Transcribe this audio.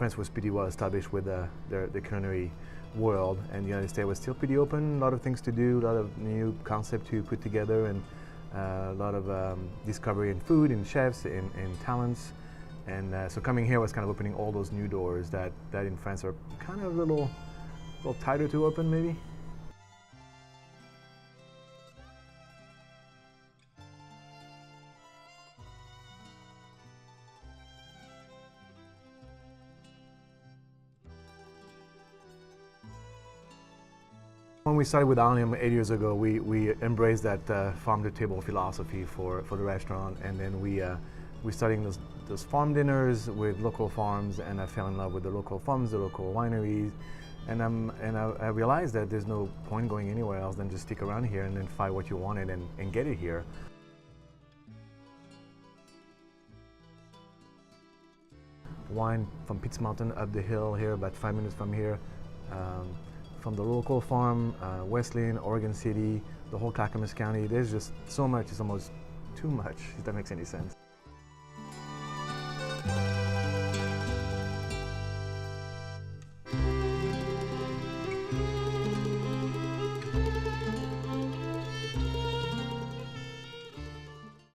France was pretty well established with the culinary world, and the United States was still pretty open. A lot of things to do, a lot of new concepts to put together, and a lot of discovery in food, in chefs, in talents. And so coming here was kind of opening all those new doors that in France are kind of a little tighter to open, maybe. When we started with Allium 8 years ago, we embraced that farm-to-table philosophy for the restaurant, and then we started those farm dinners with local farms, and I fell in love with the local farms, the local wineries, and I realized that there's no point going anywhere else than just stick around here and then find what you wanted and get it here. Wine from Pitts Mountain up the hill here, about 5 minutes from here. From the local farm, West Linn, Oregon City, the whole Clackamas County. There's just so much, it's almost too much, if that makes any sense.